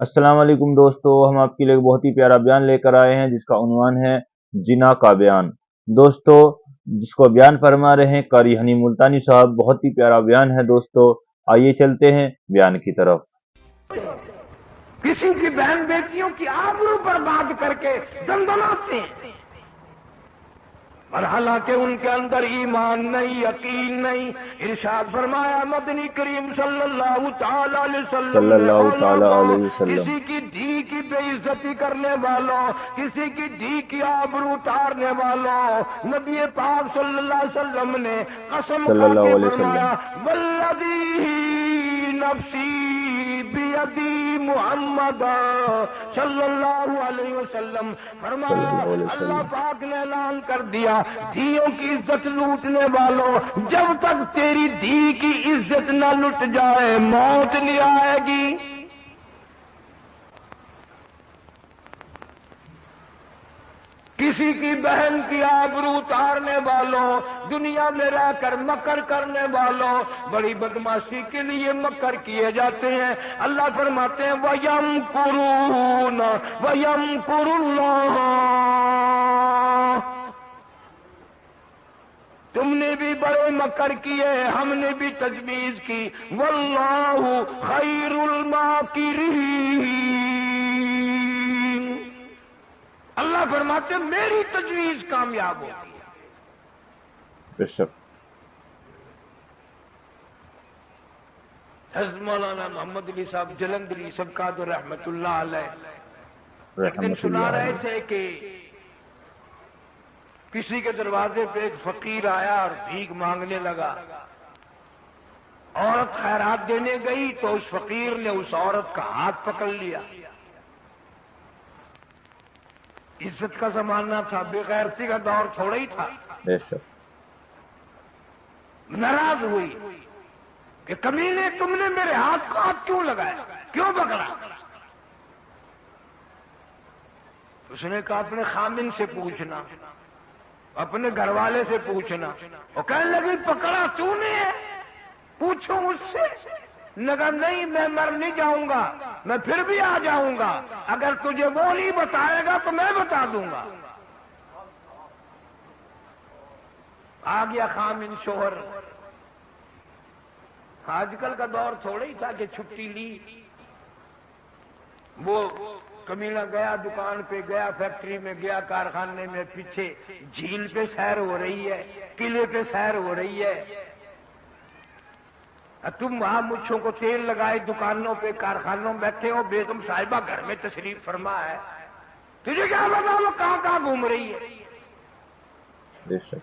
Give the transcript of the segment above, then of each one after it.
السلام علیکم دوستو، ہم آپ کے لیے ایک بہت ہی پیارا بیان لے کر آئے ہیں جس کا عنوان ہے جنا کا بیان۔ دوستو، جس کو بیان فرما رہے ہیں قاری حنی ملتانی صاحب، بہت ہی پیارا بیان ہے دوستو، آئیے چلتے ہیں بیان کی طرف۔ کسی کی بہن بیٹیوں کی آبرو پر بات کر کے دندناتے ہیں، اور حالانکہ ان کے اندر ایمان نہیں، یقین نہیں۔ ارشاد فرمایا مدنی کریم صلی اللہ تعالی علیہ وسلم صلی نے، اللہ او تعالی لوگوں، علیہ وسلم۔ کسی کی دھی کی بے عزتی کرنے والوں، کسی کی دھی کی آبرو اتارنے والوں، نبی پاک صلی اللہ علیہ وسلم نے قسم صلی کھا اللہ کے علیہ وسلم۔ فرمایا والذی نفسی بیدی محمد صلی اللہ علیہ وسلم، صلی فرمایا اللہ علیہ اللہ وسلم۔ پاک نے اعلان کر دیا، دھیوں کی عزت لوٹنے والوں، جب تک تیری دھی کی عزت نہ لٹ جائے موت نہیں آئے گی۔ کسی کی بہن کی آبرو اتارنے والوں، دنیا میں رہ کر مکر کرنے والوں، بڑی بدماشی کے لیے مکر کیے جاتے ہیں۔ اللہ فرماتے ہیں وَيَمْكُرُونَ وَيَمْكُرُ اللَّهُ، تم نے بھی بڑے مکر کیے، ہم نے بھی تجویز کی، وَاللَّهُ خَيْرُ الْمَاكِرِينَ، اللہ فرماتے ہیں میری تجویز کامیاب ہوگی۔ بے شک۔ حضرت مولانا محمد علی صاحب جلندری سبقات رحمت اللہ علیہ ایک دن رحمت سنا اللہ رہے علیہ۔ تھے کہ کسی کے دروازے پہ ایک فقیر آیا اور بھیک مانگنے لگا۔ عورت خیرات دینے گئی تو اس فقیر نے اس عورت کا ہاتھ پکڑ لیا۔ عزت کا زمانہ تھا، بے غیرتی کا دور تھوڑا ہی تھا۔ بے شک۔ ناراض ہوئی کہ کمینے تم نے میرے ہاتھ کو ہاتھ کیوں لگایا، کیوں پکڑا؟ اس نے کہا اپنے خامن سے پوچھنا، اپنے گھر والے سے پوچھنا۔ وہ کہنے لگی پکڑا تو نے ہے، پوچھو مجھ سے۔ لگا نہیں، میں مر نہیں جاؤں گا، میں پھر بھی آ جاؤں گا، اگر تجھے وہ نہیں بتائے گا تو میں بتا دوں گا۔ آ گیا خامن شوہر۔ آج کل کا دور تھوڑا ہی تھا کہ چھٹی لی، وہ کمینہ گیا دکان پہ، گیا فیکٹری میں، گیا کارخانے میں، پیچھے جھیل پہ سیر ہو رہی ہے، قلعے پہ سیر ہو رہی ہے، تم وہاں مچھوں کو تیل لگائے دکانوں پہ کارخانوں میں بیٹھے ہو، بیگم صاحبہ گھر میں تشریف فرما ہے، تجھے کیا پتا وہ کہاں کہاں گھوم رہی ہے؟ بے شک۔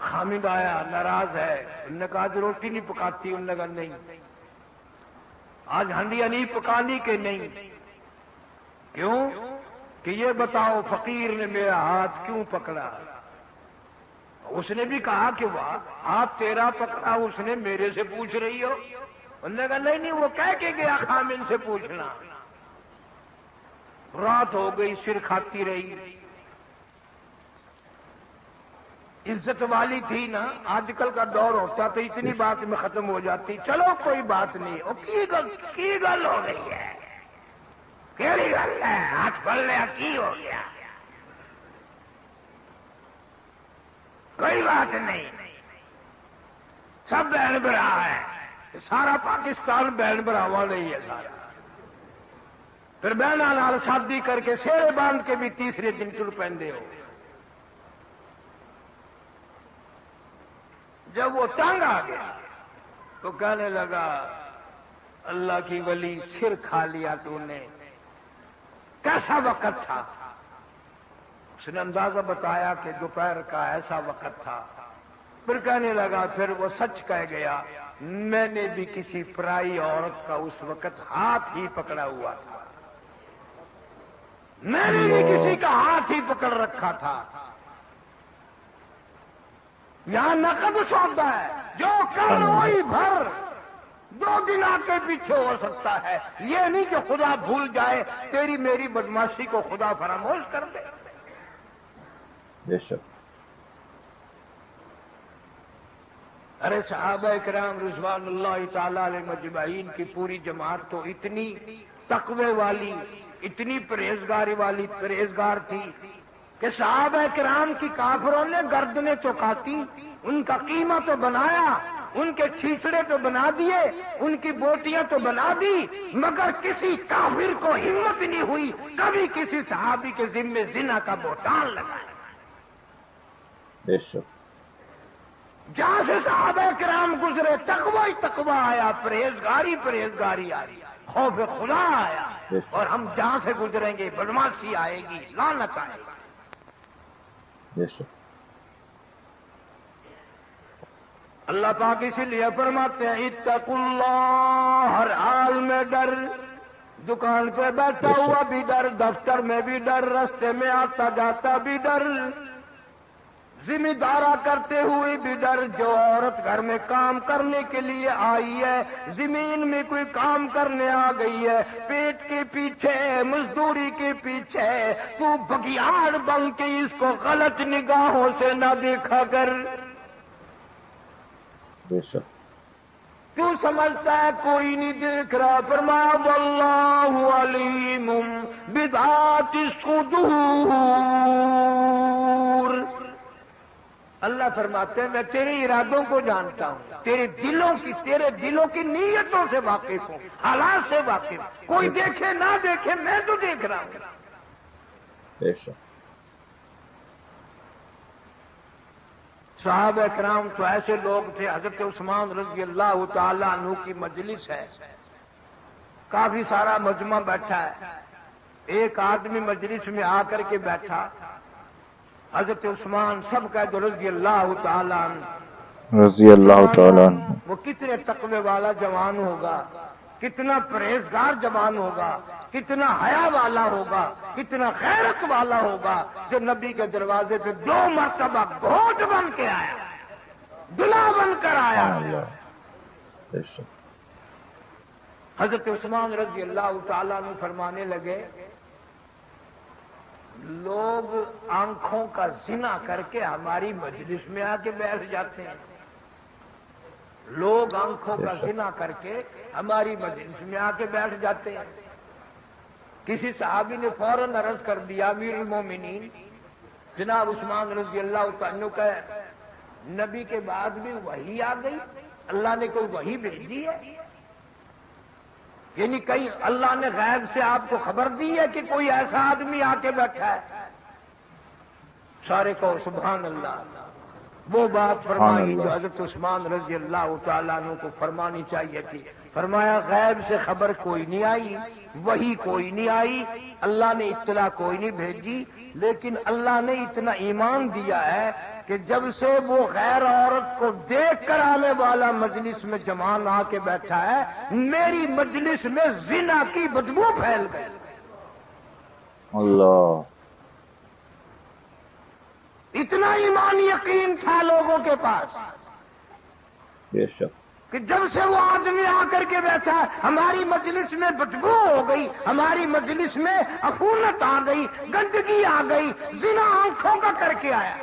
حامد آیا ناراض ہے، انہوں نے کہا آج روٹی نہیں پکاتی، انہوں نے کہا نہیں، آج ہنڈیاں نہیں پکانی کہ نہیں؟ کیوں کہ یہ بتاؤ فقیر نے میرا ہاتھ کیوں پکڑا؟ اس نے بھی کہا کہ واہ، ہاتھ تیرا پکڑا اس نے میرے سے پوچھ رہی ہو؟ انہوں نے کہا نہیں، وہ کہہ کے گیا خامن سے پوچھنا۔ رات ہو گئی، سر کھاتی رہی۔ عزت والی تھی نا، آج کل کا دور ہوتا تو اتنی بات میں ختم ہو جاتی، چلو کوئی بات نہیں، وہ کی گل ہو گئی ہے، کیڑی گل ہے، ہاتھ پڑ لیا کی ہو گیا، کوئی بات نہیں، سب بہن برا ہے، سارا پاکستان بہن براوا نہیں ہے سارا۔ پھر بہنا نال شادی کر کے سیرے باندھ کے بھی تیسرے دن ٹر پہنتے ہو۔ جب وہ ٹانگ آ گیا تو کہنے لگا اللہ کی ولی سر کھا لیا تو نے، کیسا وقت تھا؟ اس نے اندازہ بتایا کہ دوپہر کا ایسا وقت تھا۔ پھر کہنے لگا پھر وہ سچ کہہ گیا، میں نے بھی کسی پرائی عورت کا اس وقت ہاتھ ہی پکڑا ہوا تھا، میں نے بھی کسی کا ہاتھ ہی پکڑ رکھا تھا۔ یہاں نقد سودا ہے، جو کر وہی بھر، 2 دن آگے پیچھے ہو سکتا ہے، یہ نہیں کہ خدا بھول جائے، تیری میری بدماشی کو خدا فراموش کر دے۔ بے شک۔ ارے صحابہ کرام رضوان اللہ تعالی علیہ مجمعین کی پوری جماعت تو اتنی تقوی والی، اتنی پرہیزگار تھی کہ صحابہ کرام کی کافروں نے گردنیں چوکاتی، ان کا قیمہ تو بنایا، ان کے چھیچڑے تو بنا دیے، ان کی بوٹیاں تو بنا دی، مگر کسی کافر کو ہمت نہیں ہوئی کبھی کسی صحابی کے ذمے زنا کا بہتان لگائے۔ بے شک جہاں سے صحابہ کرام گزرے تقوی ہی تقوی آیا، پرہیزگاری آئی، خوف خدا آیا، اور ہم جہاں سے گزریں گے بدماشی آئے گی، لعنت آئے گی۔ بے شک اللہ پاک اسی لیے فرماتے ہیں اتقوا اللہ، ہر حال میں ڈر، دکان پہ بیٹھا ہوا بھی ڈر، دفتر میں بھی ڈر، راستے میں آتا جاتا بھی ڈر، ذمہ دارا کرتے ہوئے بھی ڈر۔ جو عورت گھر میں کام کرنے کے لیے آئی ہے، زمین میں کوئی کام کرنے آ گئی ہے، پیٹ کے پیچھے، مزدوری کے پیچھے، تو بگیاڑ بن کے اس کو غلط نگاہوں سے نہ دیکھا کر۔ بے شک تو سمجھتا ہے کوئی نہیں دیکھ رہا، فرمایا واللہ علیم بذات الصدور، اللہ فرماتے ہیں میں تیرے ارادوں کو جانتا ہوں، تیرے دلوں کی نیتوں سے واقف ہوں، حالات سے واقف ہوں، کوئی دیکھے نہ دیکھے میں تو دیکھ رہا ہوں۔ بے شک صحابہ کرام تو ایسے لوگ تھے، حضرت عثمان رضی اللہ تعالی عنہ کی مجلس ہے، کافی سارا مجمع بیٹھا ہے، ایک آدمی مجلس میں آ کر کے بیٹھا، حضرت عثمان سب کا رضی اللہ تعالی عنہ، رضی اللہ تعالیٰ عنہ، وہ کتنے تقوی والا جوان ہوگا، کتنا پرہیزگار جوان ہوگا، کتنا حیا والا ہوگا، کتنا غیرت والا ہوگا، جو نبی کے دروازے پہ 2 مرتبہ گھوٹ بن کے آیا، دلہا بن کر آیا۔ بے شک حضرت عثمان رضی اللہ تعالیٰ عنہ فرمانے لگے، لوگ آنکھوں کا زنا کر کے ہماری مجلس میں آ کے بیٹھ جاتے ہیں، لوگ آنکھوں کا زنا کر کے ہماری مجلس میں آ کے بیٹھ جاتے ہیں۔ کسی صحابی نے فوراً عرض کر دیا، امیر المومنین جناب عثمان رضی اللہ تعالیٰ عنہ کا نبی کے بعد بھی وحی آ گئی، اللہ نے کوئی وحی بھیجی ہے؟ یعنی کہیں اللہ نے غیب سے آپ کو خبر دی ہے کہ کوئی ایسا آدمی آ کے بیٹھا ہے؟ سارے کو سبحان اللہ۔ وہ بات فرمائی جو حضرت عثمان رضی اللہ تعالیٰ عنہ کو فرمانی چاہیے تھی، فرمایا غیب سے خبر کوئی نہیں آئی، وحی کوئی نہیں آئی، اللہ نے اطلاع کوئی نہیں بھیجی، لیکن اللہ نے اتنا ایمان دیا ہے کہ جب سے وہ غیر عورت کو دیکھ کر آنے والا مجلس میں جوان آ کے بیٹھا ہے، میری مجلس میں زنا کی بدبو پھیل گئی۔ اللہ، اتنا ایمان یقین تھا لوگوں کے پاس بے شک کہ جب سے وہ آدمی آ کر کے بیٹھا، ہماری مجلس میں بدبو ہو گئی، ہماری مجلس میں عفونت آ گئی، گندگی آ گئی، زنا آنکھوں کا کر کے آیا۔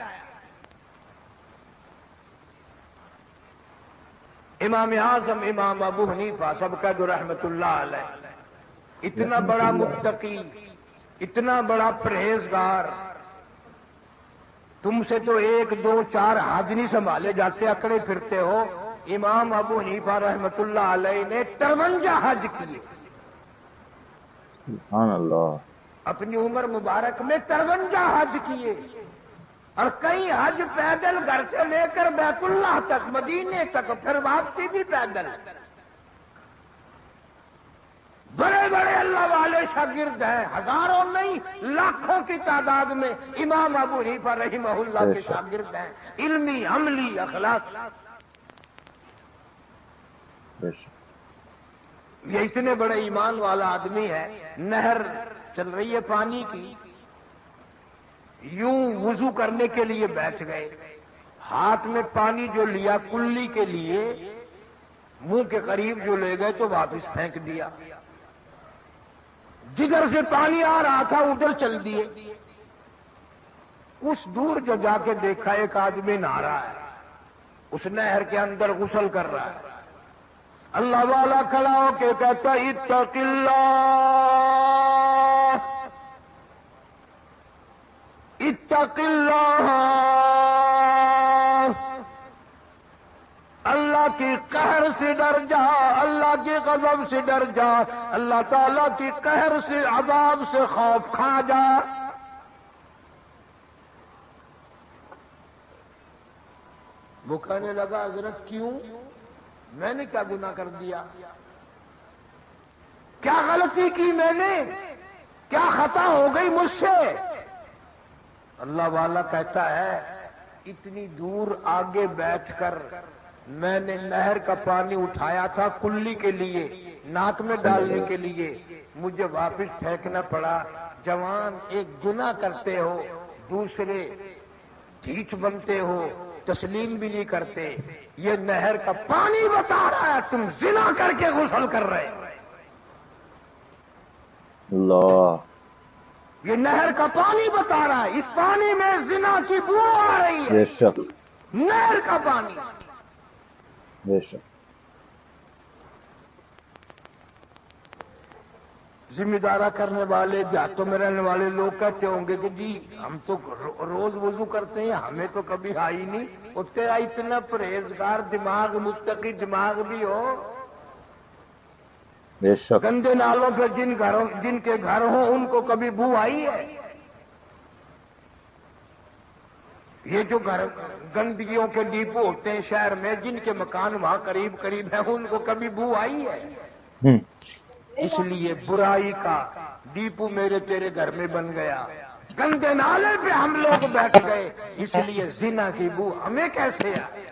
امام اعظم امام ابو حنیفہ سب کا جو رحمت اللہ علیہ، اتنا بڑا متقی، اتنا بڑا پرہیزگار، تم سے تو 1 2 4 حج نہیں سنبھالے جاتے، اکڑے پھرتے ہو۔ امام ابو حنیفہ رحمت اللہ علیہ نے 53 حج کیے، سبحان اللہ، اپنی عمر مبارک میں 53 حج کیے، اور کئی حج پیدل گھر سے لے کر بیت اللہ تک، مدینے تک، پھر واپسی بھی پیدل۔ بڑے بڑے اللہ والے شاگرد ہیں، ہزاروں نہیں لاکھوں کی تعداد میں امام ابو حنیفہ رحمہ اللہ کے شاگرد ہیں، علمی عملی اخلاق۔ یہ اتنے بڑے ایمان والا آدمی ہے، نہر چل رہی ہے پانی کی، یوں وضو کرنے کے لیے بیٹھ گئے، ہاتھ میں پانی جو لیا کلی کے لیے، منہ کے قریب جو لے گئے تو واپس پھینک دیا، جدھر سے پانی آ رہا تھا ادھر چل دیے۔ اس دور جو جا کے دیکھا ایک آدمی نہا رہا ہے، اس نہر کے اندر غسل کر رہا ہے. اللہ والا کھڑا ہو کے کہتا اتق اللہ اتق اللہ، اللہ کی قہر سے ڈر جا، اللہ کے غضب سے ڈر جا، اللہ تعالیٰ کی قہر سے عذاب سے خوف کھا جا. وہ کہنے لگا حضرت کیوں؟ میں نے کیا گناہ کر دیا؟ کیا غلطی کی میں نے؟ کیا خطا ہو گئی مجھ سے؟ اللہ والا کہتا ہے اتنی دور آگے بیٹھ کر میں نے نہر کا پانی اٹھایا تھا کلی کے لیے، ناک میں ڈالنے کے لیے، مجھے واپس پھینکنا پڑا. جوان ایک گناہ کرتے ہو، دوسرے ڈھیٹ بنتے ہو، تسلیم بھی نہیں کرتے. یہ نہر کا پانی بتا رہا ہے تم زنا کر کے غسل کر رہے. اللہ، یہ نہر کا پانی بتا رہا ہے، اس پانی میں زنا کی بو آ رہی ہے. بے شک نہر کا پانی. بے شک. ذمہ دارہ کرنے والے، دیہاتوں میں رہنے والے لوگ کہتے ہوں گے کہ جی ہم تو روز وضو کرتے ہیں، ہمیں تو کبھی آئی نہیں. اور تیرا اتنا پرہیزگار دماغ، متقی دماغ بھی ہو، بے شک. گندے نالوں پہ جن کے گھر ہوں ان کو کبھی بو آئی ہے؟ یہ جو گندگیوں کے ڈیپو ہوتے ہیں شہر میں، جن کے مکان وہاں قریب قریب ہیں، ان کو کبھی بو آئی ہے؟ اس لیے برائی کا ڈیپو میرے تیرے گھر میں بن گیا. گندے نالے پہ ہم لوگ بیٹھ گئے، اس لیے زنا کی بو ہمیں کیسے آئے؟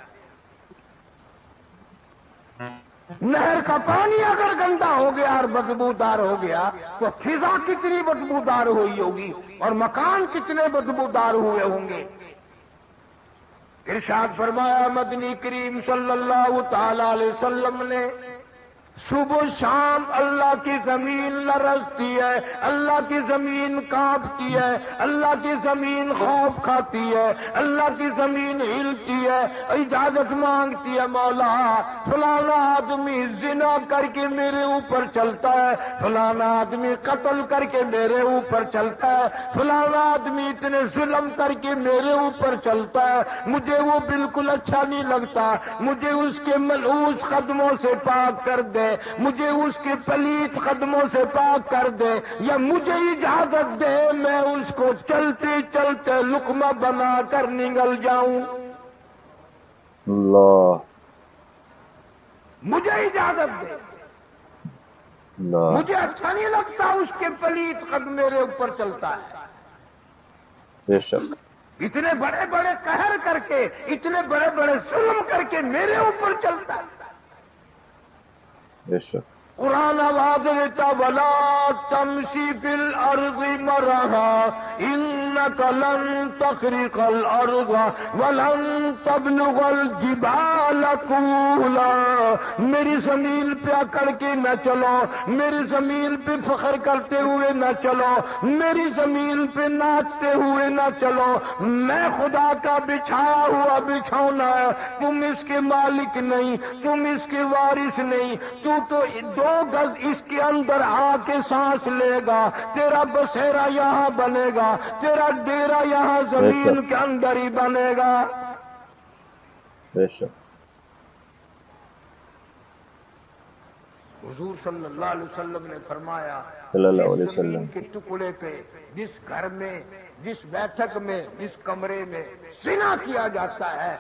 نہر کا پانی اگر گندا ہو گیا اور بدبودار ہو گیا تو فضا کتنی بدبودار ہوئی ہوگی اور مکان کتنے بدبودار ہوئے ہوں گے. ارشاد فرمایا مدنی کریم صلی اللہ تعالی علیہ وسلم نے صبح شام اللہ کی زمین لرزتی ہے، اللہ کی زمین کانپتی ہے، اللہ کی زمین خوف کھاتی ہے، اللہ کی زمین ہلتی ہے، اجازت مانگتی ہے مولا فلانا آدمی زنا کر کے میرے اوپر چلتا ہے، فلانا آدمی قتل کر کے میرے اوپر چلتا ہے، فلانا آدمی اتنے ظلم کر کے میرے اوپر چلتا ہے، مجھے وہ بالکل اچھا نہیں لگتا، مجھے اس کے ملعوس قدموں سے پاک کر دے، مجھے اس کے پلیت قدموں سے پاک کر دے، یا مجھے اجازت دے میں اس کو چلتے چلتے لقمہ بنا کر نگل جاؤں. اللہ، مجھے اجازت دے. اللہ، مجھے اچھا نہیں لگتا اس کے پلیت قدم میرے اوپر چلتا ہے. بے شک. اتنے بڑے بڑے قہر کر کے، اتنے بڑے بڑے ظلم کر کے میرے اوپر چلتا ہے. بے شک. قرآن آواز دیتا ولا تمشی فی الارض مرحا انک لن تخرق الارض ولن تبلغ الجبال طولا. میری زمین پہ اکڑ کے نہ چلو، میری زمین پہ فخر کرتے ہوئے نہ چلو، میری زمین پہ ناچتے ہوئے نہ چلو. میں خدا کا بچھایا ہوا بچھونا ہے، تم اس کے مالک نہیں، تم اس کے وارث نہیں. تو 2 گز اس کے اندر آ کے سانس لے گا، تیرا بسیرا یہاں بنے گا، تیرا ڈیرا یہاں زمین کے اندر ہی بنے گا. بے شک. حضور صلی اللہ علیہ وسلم نے فرمایا صلی اللہ علیہ جس زمین وسلم کے ٹکڑے پہ، جس گھر میں، جس بیٹھک میں، جس کمرے میں زنا کیا جاتا ہے،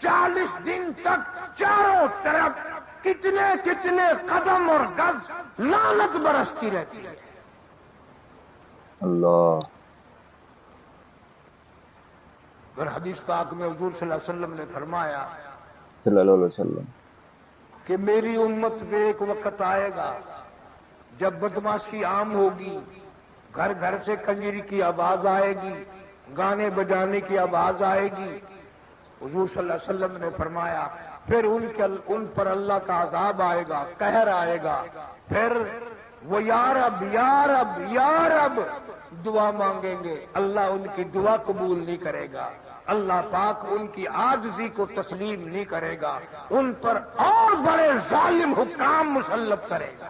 40 دن تک چاروں طرف کتنے کتنے قدم اور گز لعنت برستی رہتی ہے. اللہ. اور حدیث پاک میں حضور صلی اللہ علیہ وسلم نے فرمایا صلی اللہ علیہ وسلم کہ میری امت پہ ایک وقت آئے گا جب بدماشی عام ہوگی، گھر گھر سے کنجری کی آواز آئے گی، گانے بجانے کی آواز آئے گی. حضور صلی اللہ علیہ وسلم نے فرمایا پھر ان پر اللہ کا عذاب آئے گا، قہر آئے گا. پھر وہ یا رب یا رب یا رب دعا مانگیں گے، اللہ ان کی دعا قبول نہیں کرے گا. اللہ پاک ان کی عاجزی کو تسلیم نہیں کرے گا، ان پر اور بڑے ظالم حکام مسلط کرے گا۔